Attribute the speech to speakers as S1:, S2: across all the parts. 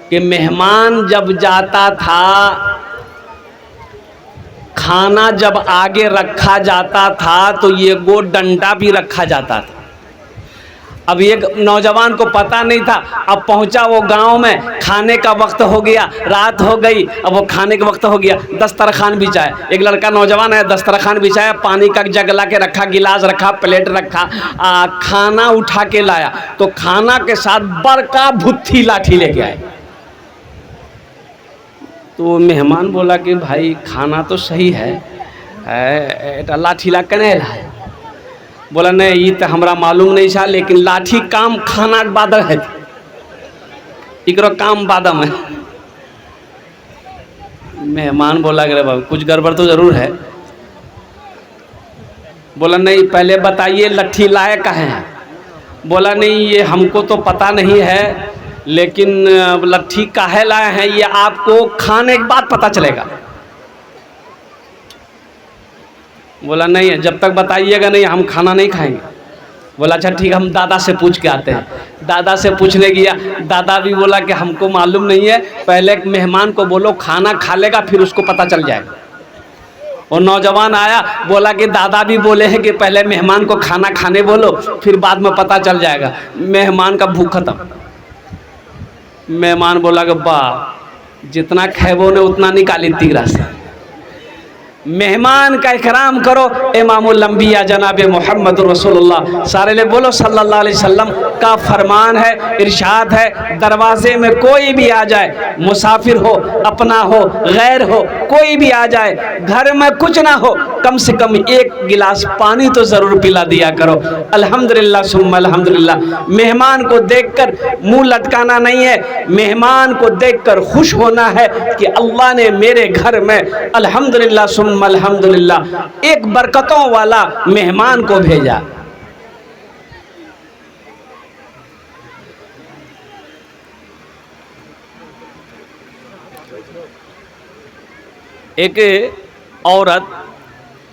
S1: कि मेहमान जब जाता था, खाना जब आगे रखा जाता था तो ये गो डंडा भी रखा जाता था। अब एक नौजवान को पता नहीं था, अब पहुंचा वो गांव में, खाने का वक्त हो गया, रात हो गई, अब वो खाने का वक्त हो गया, दस्तरखान बिछाया। एक लड़का नौजवान है, दस्तरखान बिछाया, पानी का जग ला के रखा, गिलास रखा, प्लेट रखा, खाना उठा के लाया तो खाना के साथ बड़का भुत्थी लाठी लेके आए। तो मेहमान बोला कि भाई खाना तो सही है, लाठी ला कने लाए? बोला नहीं ये तो हमरा मालूम नहीं था, लेकिन लाठी काम खाना के बाद है, इकरो काम बादम है। मेहमान बोला अरे बाबू कुछ गड़बड़ तो जरूर है। बोला नहीं पहले बताइए लट्ठी लाए कहाँ है? बोला नहीं ये हमको तो पता नहीं है, लेकिन लट्ठी काहे लाए हैं ये आपको खाने के बाद पता चलेगा। बोला नहीं है, जब तक बताइएगा नहीं हम खाना नहीं खाएंगे। बोला अच्छा ठीक है, हम दादा से पूछ के आते हैं। दादा से पूछने गया, दादा भी बोला कि हमको मालूम नहीं है, पहले मेहमान को बोलो खाना खा लेगा फिर उसको पता चल जाएगा। और नौजवान आया बोला कि दादा भी बोले हैं कि पहले मेहमान को खाना खाने बोलो फिर बाद में पता चल जाएगा। मेहमान का भूख खत्म। मेहमान बोला कि वाह जितना खेबो ने उतना निकाली तीरा से। मेहमान का इकराम करो। इमामुल अंबिया जनाब मोहम्मद रसूलुल्लाह सारे ले बोलो सल्लल्लाहु अलैहि वसल्लम का फरमान है, इरशाद है, दरवाजे में कोई भी आ जाए, मुसाफिर हो, अपना हो, गैर हो, कोई भी आ जाए, घर में कुछ ना हो, कम से कम एक गिलास पानी तो ज़रूर पिला दिया करो। अल्हम्दुलिल्लाह सुम्मा अल्हम्दुलिल्लाह। मेहमान को देखकर मुंह लटकाना नहीं है, मेहमान को देखकर खुश होना है कि अल्लाह ने मेरे घर में अल्हम्दुलिल्लाह सुम्मा अल्हम्दुलिल्लाह एक बरकतों वाला मेहमान को भेजा। एक औरत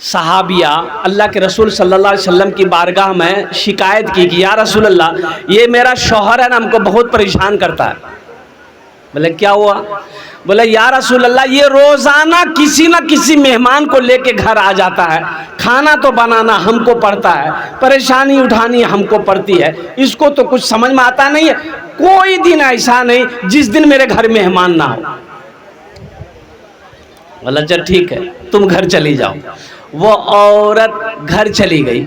S1: सहाबिया अल्लाह के रसूल सल्लल्लाहु अलैहि वसल्लम की बारगाह में शिकायत की कि या रसूल अल्लाह ये मेरा शौहर है ना हमको बहुत परेशान करता है। बोले क्या हुआ? बोले या रसूल अल्लाह ये रोज़ाना किसी न किसी मेहमान को लेके घर आ जाता है, खाना तो बनाना हमको पड़ता है, परेशानी उठानी हमको पड़ती है, इसको तो कुछ समझ में आता नहीं है। कोई दिन ऐसा नहीं जिस दिन मेरे घर मेहमान ना हो। बोला चल ठीक है तुम घर चली जाओ। वो औरत घर चली गई,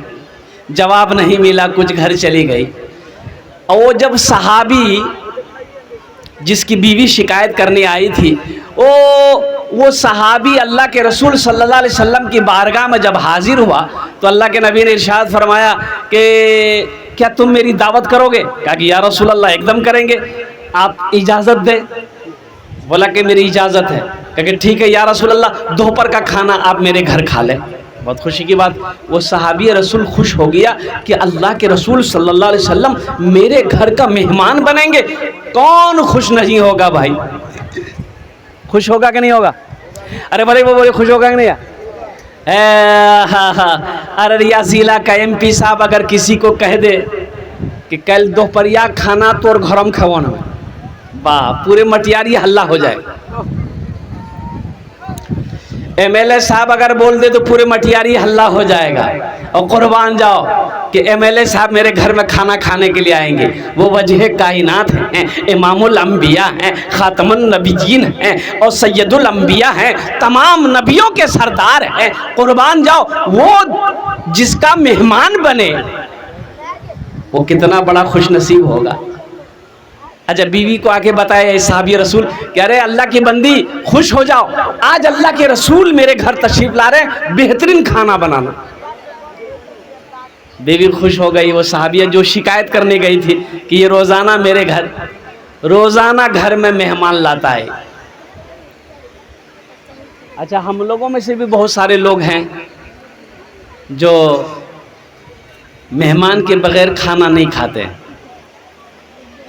S1: जवाब नहीं मिला, कुछ घर चली गई। और वो जब सहाबी जिसकी बीवी शिकायत करने आई थी, वो सहाबी अल्लाह के रसूल सल्लल्लाहु अलैहि वसल्लम की बारगाह में जब हाजिर हुआ तो अल्लाह के नबी ने इरशाद फरमाया कि क्या तुम मेरी दावत करोगे? कहा कि या रसूल अल्लाह एकदम करेंगे, आप इजाज़त दें। बोला कि मेरी इजाज़त है। कहा कि ठीक है या रसूल अल्लाह दोपहर का खाना आप मेरे घर खा लें। बहुत खुशी की बात, वो सहाबी रसूल खुश हो गया कि अल्लाह के रसूल सल्लल्लाहु अलैहि वसल्लम मेरे घर का मेहमान बनेंगे। कौन खुश नहीं होगा भाई? खुश होगा कि नहीं होगा? अरे बड़े वो खुश होगा कि नहीं? अरे रियासीला का MP साहब अगर किसी को कह दे कि कल दोपहरिया खाना तोर घरम खवाना, वाह पूरे मटियारी हल्ला हो जाएगा। MLA साहब अगर बोल दे तो पूरे मटियारी हल्ला हो जाएगा। और कुर्बान जाओ कि MLA साहब मेरे घर में खाना खाने के लिए आएंगे। वो वजह कायनात हैं, इमामुल अंबिया हैं, खातमुन नबीयीन हैं और सैयदुल अंबिया हैं, तमाम नबियों के सरदार हैं। कुर्बान जाओ वो जिसका मेहमान बने वो कितना बड़ा खुश नसीब होगा। अच्छा बीवी को आके बताया सहाबी रसूल कह रहे अल्लाह की बंदी खुश हो जाओ, आज अल्लाह के रसूल मेरे घर तशरीफ ला रहे, बेहतरीन खाना बनाना। बीवी खुश हो गई। वो सहाबिया जो शिकायत करने गई थी कि ये रोज़ाना मेरे घर, रोज़ाना घर में मेहमान लाता है। अच्छा हम लोगों में से भी बहुत सारे लोग हैं जो मेहमान के बगैर खाना नहीं खाते।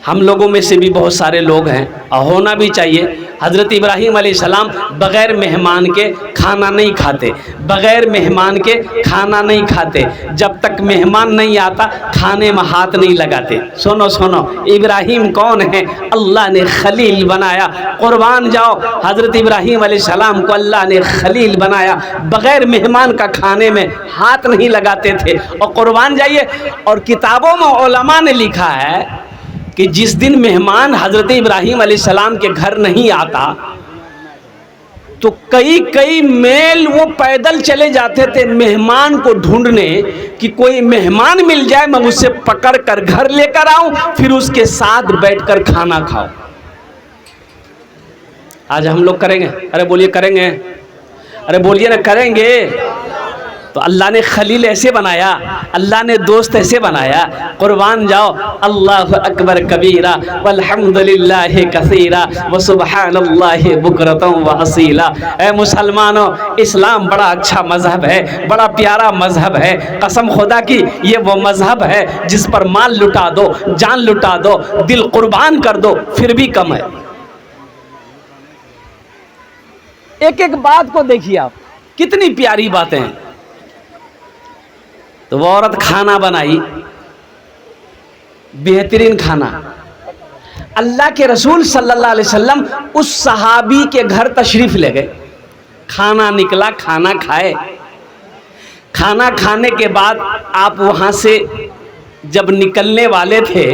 S1: हम लोगों में से भी बहुत सारे लोग हैं, और होना भी चाहिए। हज़रत इब्राहीम अलैहिस्सलाम बग़ैर मेहमान के खाना नहीं खाते, बग़ैर मेहमान के खाना नहीं खाते। जब तक मेहमान नहीं आता खाने में हाथ नहीं लगाते। सुनो सुनो, इब्राहीम कौन है? अल्लाह ने खलील बनाया। कुर्बान जाओ, हज़रत इब्राहीम अलैहिस्सलाम को अल्लाह ने खलील बनाया, बग़ैर मेहमान का खाने में हाथ नहीं लगाते थे। और कुर्बान जाइए, और किताबों में उलमा ने लिखा है कि जिस दिन मेहमान हज़रत इब्राहीम अलैहिस्सलाम के घर नहीं आता तो कई कई मील वो पैदल चले जाते थे मेहमान को ढूंढने, कि कोई मेहमान मिल जाए, मैं उसे पकड़ कर घर लेकर आऊं, फिर उसके साथ बैठकर खाना खाओ। आज हम लोग करेंगे? अरे बोलिए करेंगे, अरे बोलिए ना करेंगे। तो अल्लाह ने खलील ऐसे बनाया, अल्लाह ने दोस्त ऐसे बनाया। कुर्बान जाओ, अल्लाह अकबर कबीरा वल्हम्दुलिल्लाहि कसीरा व सुबहानल्लाहि बुकरतम व असीला। ए मुसलमानों, इस्लाम बड़ा अच्छा मज़हब है, बड़ा प्यारा मज़हब है। कसम खुदा की ये वो मज़हब है जिस पर माल लुटा दो, जान लुटा दो, दिल कुर्बान कर दो, फिर भी कम है। एक एक बात को देखिए आप, कितनी प्यारी बातें हैं। तो वो औरत खाना बनाई, बेहतरीन खाना। अल्लाह के रसूल सल्लल्लाहु अलैहि वसल्लम उस सहाबी के घर तशरीफ़ ले गए, खाना निकला, खाना खाए। खाना खाने के बाद आप वहाँ से जब निकलने वाले थे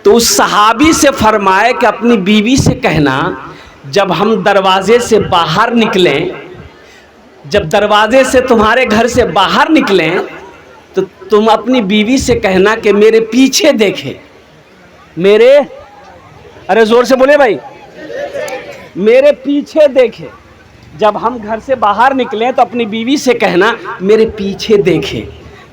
S1: तो उस सहाबी से फरमाए कि अपनी बीवी से कहना, जब हम दरवाजे से बाहर निकलें, जब दरवाजे से तुम्हारे घर से बाहर निकलें तो तुम अपनी बीवी से कहना कि मेरे पीछे देखे, मेरे, अरे जोर से बोले भाई, मेरे पीछे देखे। जब हम घर से बाहर निकलें तो अपनी बीवी से कहना मेरे पीछे देखे।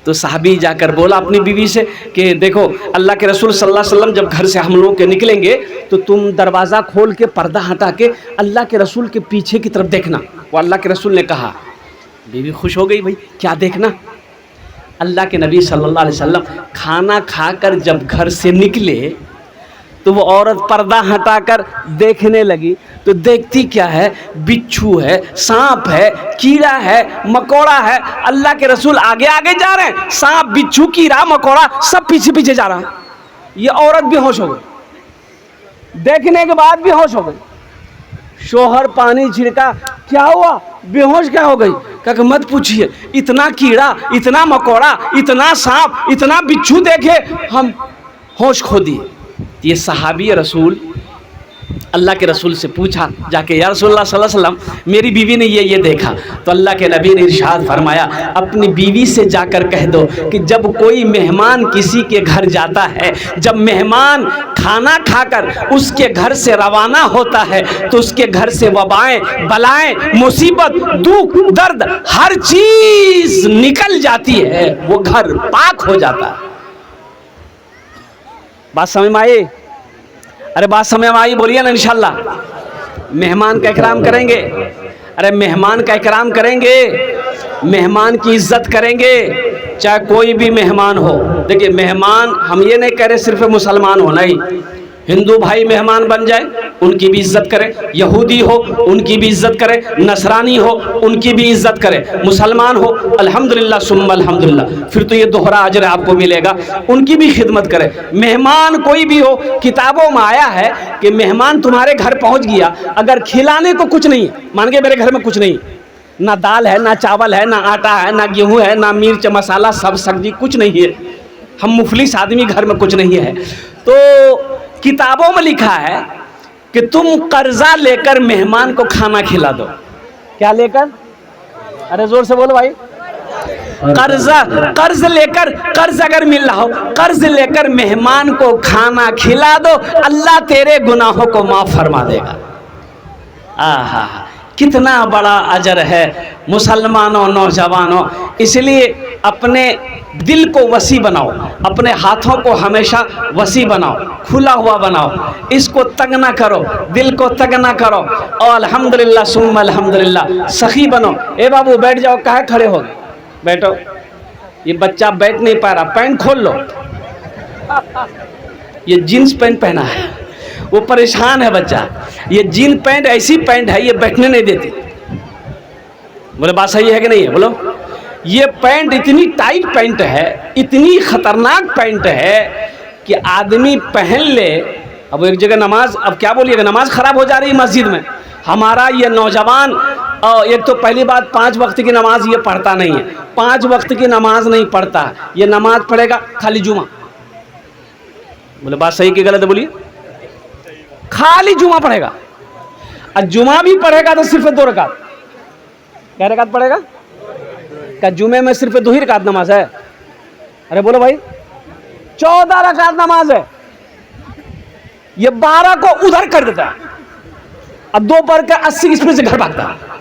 S1: तो साहबी जाकर बोला अपनी बीवी से कि देखो, अल्लाह के रसूल सल्लल्लाहु अलैहि वसल्लम जब घर से हम लोग के निकलेंगे तो तुम दरवाज़ा खोल के पर्दा हटा के अल्लाह के रसूल के पीछे की तरफ देखना। वो अल्लाह के रसूल ने कहा। बीवी खुश हो गई, भाई क्या देखना? अल्लाह के नबी सल्लल्लाहु अलैहि वसल्लम खाना खाकर जब घर से निकले तो वो औरत पर्दा हटाकर देखने लगी। तो देखती क्या है? बिच्छू है, सांप है, कीड़ा है, मकोड़ा है। अल्लाह के रसूल आगे आगे जा रहे हैं, सांप, बिच्छू, कीड़ा, मकोड़ा सब पीछे पीछे जा रहा है। ये औरत बेहोश हो गई, देखने के बाद बेहोश हो गई। शोहर पानी छिड़का, क्या हुआ? बेहोश क्या हो गई? कहा मत पूछिए, इतना कीड़ा, इतना मकोड़ा, इतना सांप, इतना बिच्छू देखे हम होश खो दिए। ये सहाबी रसूल अल्लाह के रसूल से पूछा जाके, या रसूलल्लाह सल्लल्लाहु अलैहि वसल्लम मेरी बीवी ने ये देखा। तो अल्लाह के नबी ने इरशाद फरमाया, अपनी बीवी से जाकर कह दो कि जब कोई मेहमान किसी के घर जाता है, जब मेहमान खाना खाकर उसके घर से रवाना होता है तो उसके घर से वबाएं, बलाएं, मुसीबत, दुख, दर्द, हर चीज निकल जाती है, वो घर पाक हो जाता है। बात समझ में आई? अरे बात समझ में आई? बोलिए ना इंशाल्लाह। मेहमान का इकराम करेंगे, अरे मेहमान का इकराम करेंगे, मेहमान की इज्जत करेंगे, चाहे कोई भी मेहमान हो। देखिए मेहमान, हम ये नहीं कह रहे सिर्फ मुसलमान हो, नहीं, हिंदू भाई मेहमान बन जाए उनकी भी इज्जत करें, यहूदी हो उनकी भी इज्जत करें, नसरानी हो उनकी भी इज्जत करें, मुसलमान हो अल्हम्दुलिल्लाह सुम्मा अल्हम्दुलिल्लाह, फिर तो ये दोहरा अजर आपको मिलेगा, उनकी भी खिदमत करें। मेहमान कोई भी हो, किताबों में आया है कि मेहमान तुम्हारे घर पहुंच गया, अगर खिलाने को कुछ नहीं, मान के मेरे घर में कुछ नहीं, ना दाल है, ना चावल है, ना आटा है, ना गेहूँ है, ना मिर्च मसाला, सब सब्जी, कुछ नहीं है, हम मुफलिस आदमी, घर में कुछ नहीं है, तो किताबों में लिखा है कि तुम कर्जा लेकर मेहमान को खाना खिला दो। क्या लेकर? अरे जोर से बोलो भाई। कर्ज लेकर, कर्ज अगर मिल रहा हो, कर्ज लेकर मेहमान को खाना खिला दो, अल्लाह तेरे गुनाहों को माफ फरमा देगा। आहा, कितना बड़ा अजर है मुसलमानों, नौजवानों। इसलिए अपने दिल को वसी बनाओ, अपने हाथों को हमेशा वसी बनाओ, खुला हुआ बनाओ, इसको तंग ना करो, दिल को तंग ना करो, और अल्हम्दुलिल्लाह सुम्मा अल्हम्दुलिल्लाह सखी बनो। ए बाबू बैठ जाओ, काहे खड़े हो? बैठो। ये बच्चा बैठ नहीं पा रहा, पैंट खोल लो। ये जीन्स पैंट पहना है, वो परेशान है बच्चा। ये जीन पैंट ऐसी पैंट है ये बैठने नहीं देती। बोले बात सही है कि नहीं है? बोलो। ये पैंट इतनी टाइट पैंट है, इतनी खतरनाक पैंट है कि आदमी पहन ले। अब एक जगह नमाज, अब क्या बोलिएगा, नमाज खराब हो जा रही है मस्जिद में। हमारा ये नौजवान, और एक तो पहली बात 5 वक्त की नमाज ये पढ़ता नहीं है, 5 वक्त की नमाज नहीं पढ़ता, ये नमाज पढ़ेगा खाली जुमा। बोले बात सही कि गलत है? बोलिए। खाली जुमा पढ़ेगा, और जुमा भी पढ़ेगा तो सिर्फ 2 रकात। क्या रकात पढ़ेगा? क्या जुमे में सिर्फ 2 ही रकात नमाज है? अरे बोलो भाई, 14 रकात नमाज है। ये 12 को उधर कर देता है, अब 2 पढ़ के 80 स्पीड से घर भागता है।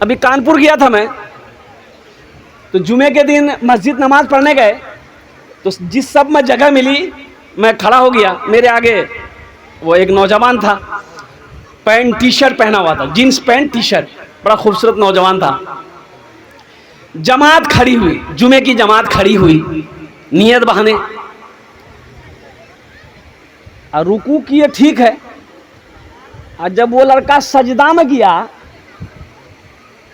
S1: अभी कानपुर गया था मैं, तो जुमे के दिन मस्जिद नमाज पढ़ने गए, तो जिस सब में जगह मिली मैं खड़ा हो गया। मेरे आगे वो एक नौजवान था, पैंट टी शर्ट पहना हुआ था, जीन्स पैंट टी शर्ट, बड़ा खूबसूरत नौजवान था। जमात खड़ी हुई, जुमे की जमात खड़ी हुई नियत बहाने, और रुकू किए, ठीक है। और जब वो लड़का सजदा में गया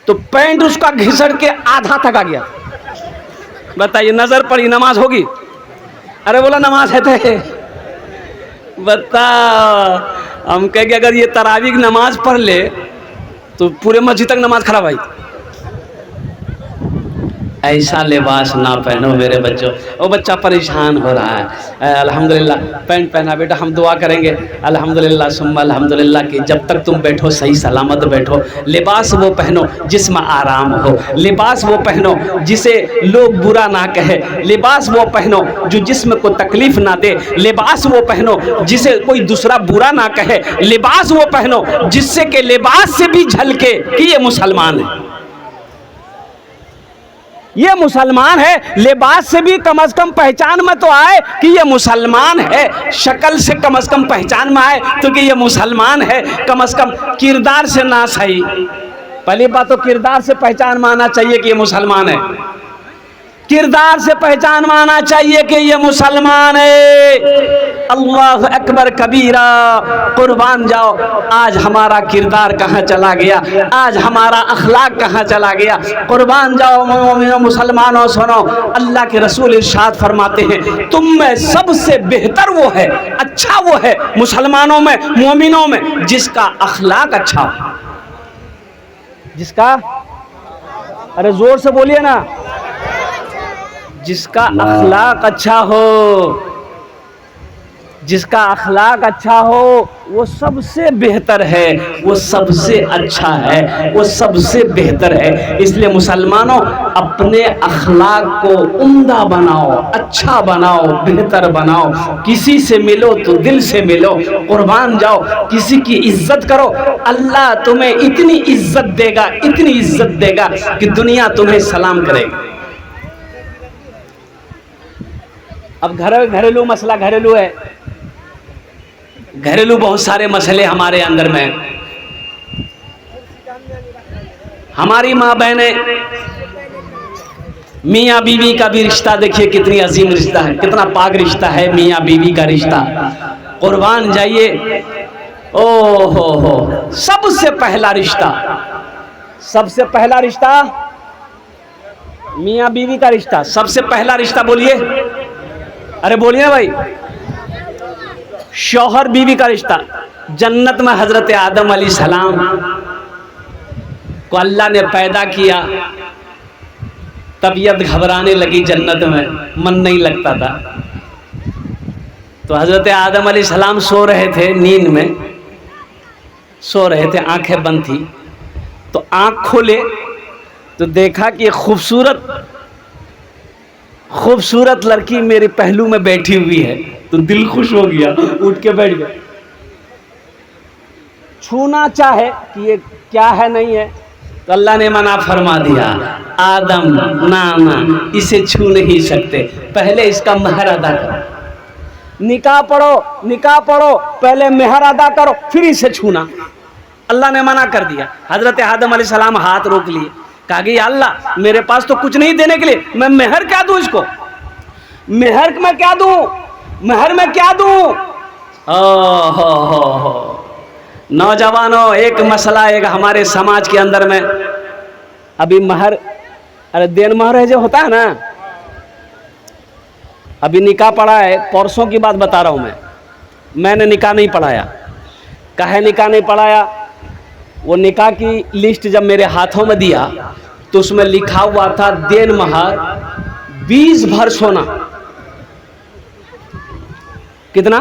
S1: तो पैंट उसका घिसड़ के आधा तक आ गया। बताइए, नजर पड़ी, नमाज होगी? अरे बोला नमाज है तो बता। हम कहेंगे अगर ये तरावी की नमाज पढ़ ले तो पूरे मस्जिद तक नमाज खराब आई। ऐसा लिबास ना पहनो मेरे बच्चों। वो बच्चा परेशान हो रहा है। अल्हम्दुलिल्लाह पैंट पहना बेटा, हम दुआ करेंगे अल्हम्दुलिल्लाह सुम्मा अल्हम्दुलिल्लाह कि जब तक तुम बैठो सही सलामत बैठो। लिबास वो पहनो जिसमें आराम हो, लिबास वो पहनो जिसे लोग बुरा ना कहे, लिबास वो पहनो जो जिस्म को तकलीफ ना दे, लिबास वो पहनो जिसे कोई दूसरा बुरा ना कहे, लिबास वो पहनो जिससे कि लिबास से भी झलके कि ये मुसलमान है, ये मुसलमान है। लिबास से भी कम से कम पहचान में तो आए कि ये मुसलमान है, शक्ल से कम से कम पहचान में आए तो कि ये मुसलमान है। कम से कम किरदार से ना सही, पहली बात तो किरदार से पहचान में आना चाहिए कि ये मुसलमान है, किरदार से पहचान में आना चाहिए कि ये मुसलमान है। अल्लाह अकबर कबीरा, कुर्बान जाओ। आज हमारा किरदार कहाँ चला गया, आज हमारा अखलाक कहाँ चला गया। कुर्बान जाओ मुसलमानों, सुनो अल्लाह के रसूल इरशाद फरमाते हैं तुम में सबसे बेहतर वो है, अच्छा वो है मुसलमानों में, मोमिनों में जिसका अखलाक अच्छा हो। जिसका, अरे जोर से बोलिए ना, जिसका अखलाक अच्छा हो, जिसका अखलाक अच्छा हो वो सबसे बेहतर है, वो सबसे अच्छा है, वो सबसे बेहतर है। इसलिए मुसलमानों अपने अखलाक को उम्दा बनाओ, अच्छा बनाओ, बेहतर बनाओ। किसी से मिलो तो दिल से मिलो, कुर्बान जाओ, किसी की इज्जत करो। अल्लाह तुम्हें इतनी इज्जत देगा, इतनी इज्जत देगा कि दुनिया तुम्हें सलाम करेगी। अब घरेलू मसला घरेलू है, घरेलू बहुत सारे मसले हमारे अंदर में। हमारी माँ बहनें, मियाँ बीवी का भी रिश्ता देखिए कितनी अजीम रिश्ता है, कितना पाक रिश्ता है मियाँ बीवी का रिश्ता। कुर्बान जाइए, ओ हो, सबसे पहला रिश्ता, सबसे पहला रिश्ता मियाँ बीवी का रिश्ता, सबसे पहला रिश्ता बोलिए, अरे बोलिए भाई, शौहर बीवी का रिश्ता। जन्नत में हजरत आदम अलैहिस्सलाम को अल्लाह ने पैदा किया, तबीयत घबराने लगी, जन्नत में मन नहीं लगता था। तो हजरत आदम अलैहिस्सलाम सो रहे थे, नींद में सो रहे थे, आंखें बंद थी। तो आंख खोले तो देखा कि खूबसूरत लड़की मेरे पहलू में बैठी हुई है। तो दिल खुश हो गया, उठ के बैठ गया। छूना चाहे कि ये क्या है नहीं है, तो अल्लाह ने मना फरमा दिया, आदम ना, इसे छू नहीं सकते, पहले इसका महर अदा करो। निकाह पढ़ो, पहले महर अदा करो, फिर इसे छूना। अल्लाह ने मना कर दिया। हजरत आदम अलैहिस्सलाम हाथ रोक लिए, कहा कि अल्लाह मेरे पास तो कुछ नहीं देने के लिए, मैं महर क्या दूं इसको। मेहर में क्या दूं, मेहर में क्या दूं? हो नौजवानों, एक मसला एक हमारे समाज के अंदर में अभी महर, अरे देन महर है जो होता है ना, अभी निकाह पढ़ा है, परसों की बात बता रहा हूं मैंने निकाह नहीं पढ़ाया। काहे निकाह नहीं पढ़ाया? वो निकाह की लिस्ट जब मेरे हाथों में दिया तो उसमें लिखा हुआ था देन महर 20 भर सोना। कितना?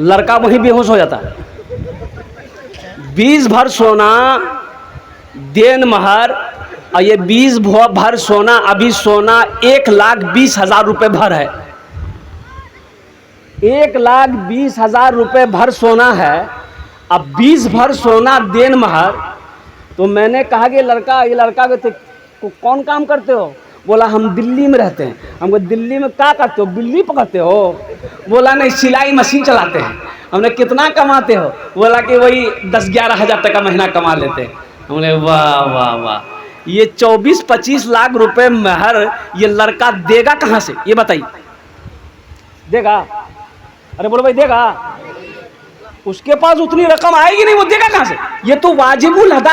S1: लड़का वहीं बेहोश हो जाता। 20 भर सोना देन महर, और ये 20 भर सोना, अभी सोना 1,20,000 रुपये भर है। 1,20,000 रुपये भर सोना है। अब 20 भर सोना देन महर। तो मैंने कहा कि ये लड़का को कौन काम करते हो? बोला हम दिल्ली में रहते हैं। हमको दिल्ली में क्या करते हो? बिल्ली पकड़ते हो? बोला नहीं, सिलाई मशीन चलाते हैं। हमने कितना कमाते हो? बोला कि वही 10-11 हज़ार टका महीना कमा लेते हैं। हमने वाह वाह वाह, ये 24-25 लाख रुपए महर ये लड़का देगा कहाँ से? ये बताइए, देगा? अरे बोलो भाई, देगा? उसके पास उतनी रकम आएगी नहीं, वो देगा कहाँ से? ये तो वाजिबुल अदा